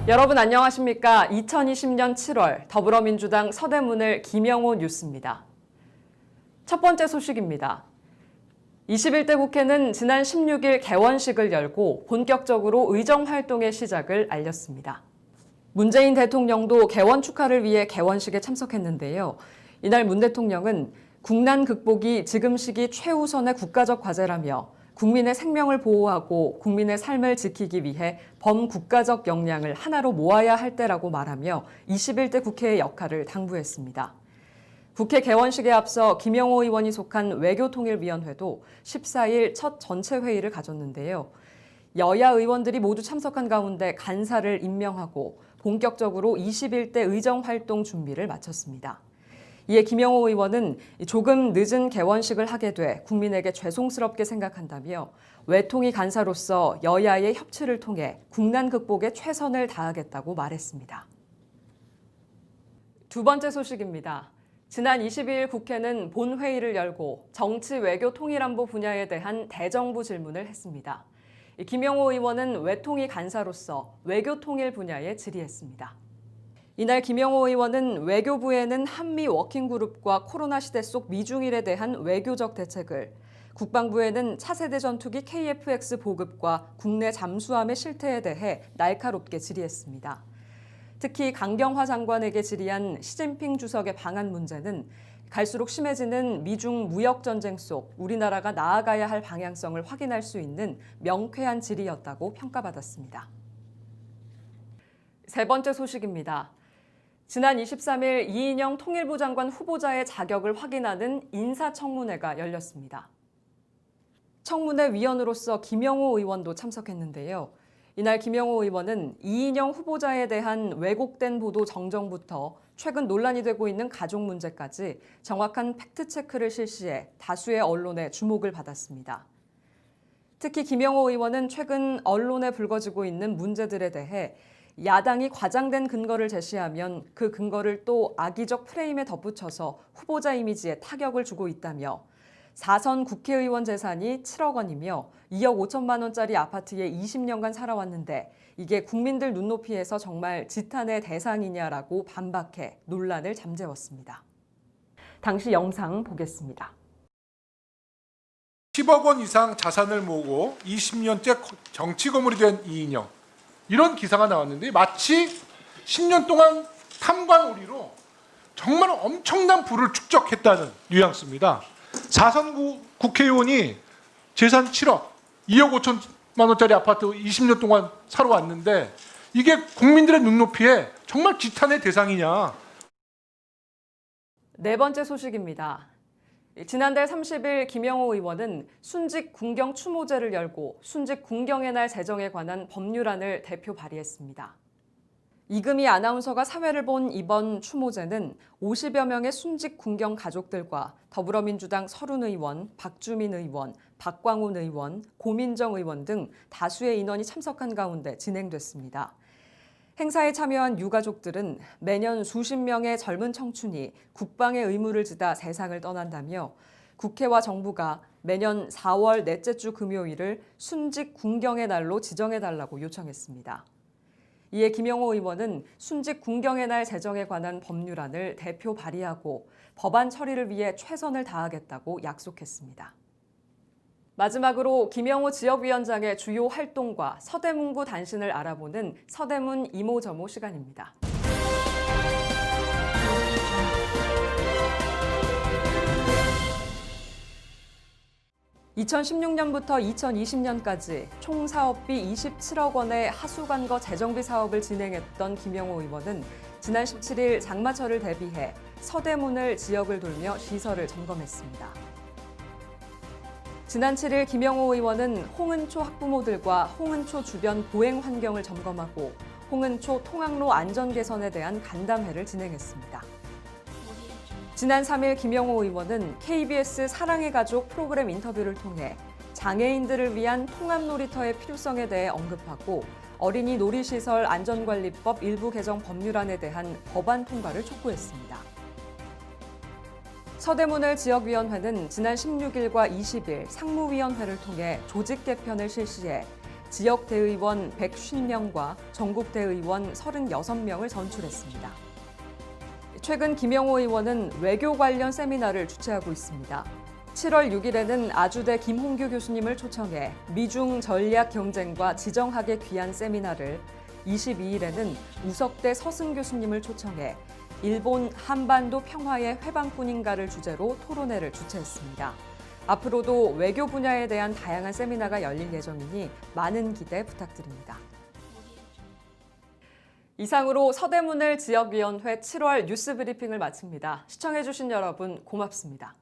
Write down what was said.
여러분 안녕하십니까? 2020년 7월 더불어민주당 서대문을 김영호 뉴스입니다. 첫 번째 소식입니다. 21대 국회는 지난 16일 개원식을 열고 본격적으로 의정활동의 시작을 알렸습니다. 문재인 대통령도 개원 축하를 위해 개원식에 참석했는데요. 이날 문 대통령은 국난 극복이 지금 시기 최우선의 국가적 과제라며 국민의 생명을 보호하고 국민의 삶을 지키기 위해 범국가적 역량을 하나로 모아야 할 때라고 말하며 21대 국회의 역할을 당부했습니다. 국회 개원식에 앞서 김영호 의원이 속한 외교통일위원회도 14일 첫 전체 회의를 가졌는데요. 여야 의원들이 모두 참석한 가운데 간사를 임명하고 본격적으로 21대 의정활동 준비를 마쳤습니다. 이에 김영호 의원은 조금 늦은 개원식을 하게 돼 국민에게 죄송스럽게 생각한다며 외통위 간사로서 여야의 협치를 통해 국난 극복에 최선을 다하겠다고 말했습니다. 두 번째 소식입니다. 지난 22일 국회는 본회의를 열고 정치, 외교, 통일안보 분야에 대한 대정부 질문을 했습니다. 김영호 의원은 외통위 간사로서 외교 통일 분야에 질의했습니다. 이날 김영호 의원은 외교부에는 한미 워킹그룹과 코로나 시대 속 미중일에 대한 외교적 대책을, 국방부에는 차세대 전투기 KF-X 보급과 국내 잠수함의 실태에 대해 날카롭게 질의했습니다. 특히 강경화 장관에게 질의한 시진핑 주석의 방한 문제는 갈수록 심해지는 미중 무역 전쟁 속 우리나라가 나아가야 할 방향성을 확인할 수 있는 명쾌한 질의였다고 평가받았습니다. 세 번째 소식입니다. 지난 23일 이인영 통일부 장관 후보자의 자격을 확인하는 인사청문회가 열렸습니다. 청문회 위원으로서 김영호 의원도 참석했는데요. 이날 김영호 의원은 이인영 후보자에 대한 왜곡된 보도 정정부터 최근 논란이 되고 있는 가족 문제까지 정확한 팩트체크를 실시해 다수의 언론의 주목을 받았습니다. 특히 김영호 의원은 최근 언론에 불거지고 있는 문제들에 대해 야당이 과장된 근거를 제시하면 그 근거를 또 악의적 프레임에 덧붙여서 후보자 이미지에 타격을 주고 있다며 4선 국회의원 재산이 7억 원이며 2억 5천만 원짜리 아파트에 20년간 살아왔는데 이게 국민들 눈높이에서 정말 지탄의 대상이냐라고 반박해 논란을 잠재웠습니다. 당시 영상 보겠습니다. 10억 원 이상 자산을 모으고 20년째 정치 거물이 된 이인영. 이런 기사가 나왔는데 마치 10년 동안 탐관오리로 정말 엄청난 부를 축적했다는 뉘앙스입니다. 4선 국회의원이 재산 7억, 2억 5천만 원짜리 아파트 20년 동안 살아왔는데 이게 국민들의 눈높이에 정말 지탄의 대상이냐. 네 번째 소식입니다. 지난달 30일 김영호 의원은 순직 군경 추모제를 열고 순직 군경의 날 제정에 관한 법률안을 대표 발의했습니다. 이금희 아나운서가 사회를 본 이번 추모제는 50여 명의 순직 군경 가족들과 더불어민주당 서른 의원, 박주민 의원, 박광훈 의원, 고민정 의원 등 다수의 인원이 참석한 가운데 진행됐습니다. 행사에 참여한 유가족들은 매년 수십 명의 젊은 청춘이 국방의 의무를 지다 세상을 떠난다며 국회와 정부가 매년 4월 넷째 주 금요일을 순직 군경의 날로 지정해달라고 요청했습니다. 이에 김영호 의원은 순직 군경의 날 제정에 관한 법률안을 대표 발의하고 법안 처리를 위해 최선을 다하겠다고 약속했습니다. 마지막으로 김영호 지역위원장의 주요 활동과 서대문구 단신을 알아보는 서대문 이모저모 시간입니다. 2016년부터 2020년까지 총 사업비 27억 원의 하수관거 재정비 사업을 진행했던 김영호 의원은 지난 17일 장마철을 대비해 서대문을 지역을 돌며 시설을 점검했습니다. 지난 7일 김영호 의원은 홍은초 학부모들과 홍은초 주변 보행 환경을 점검하고 홍은초 통학로 안전 개선에 대한 간담회를 진행했습니다. 지난 3일 김영호 의원은 KBS 사랑의 가족 프로그램 인터뷰를 통해 장애인들을 위한 통합 놀이터의 필요성에 대해 언급하고 어린이 놀이시설 안전관리법 일부 개정 법률안에 대한 법안 통과를 촉구했습니다. 서대문을 지역위원회는 지난 16일과 20일 상무위원회를 통해 조직 개편을 실시해 지역 대의원 150명과 전국 대의원 36명을 선출했습니다. 최근 김영호 의원은 외교 관련 세미나를 주최하고 있습니다. 7월 6일에는 아주대 김홍규 교수님을 초청해 미중 전략 경쟁과 지정학에 귀한 세미나를, 22일에는 우석대 서승 교수님을 초청해 일본 한반도 평화의 회방뿐인가를 주제로 토론회를 주최했습니다. 앞으로도 외교 분야에 대한 다양한 세미나가 열릴 예정이니 많은 기대 부탁드립니다. 이상으로 서대문을 지역위원회 7월 뉴스 브리핑을 마칩니다. 시청해주신 여러분 고맙습니다.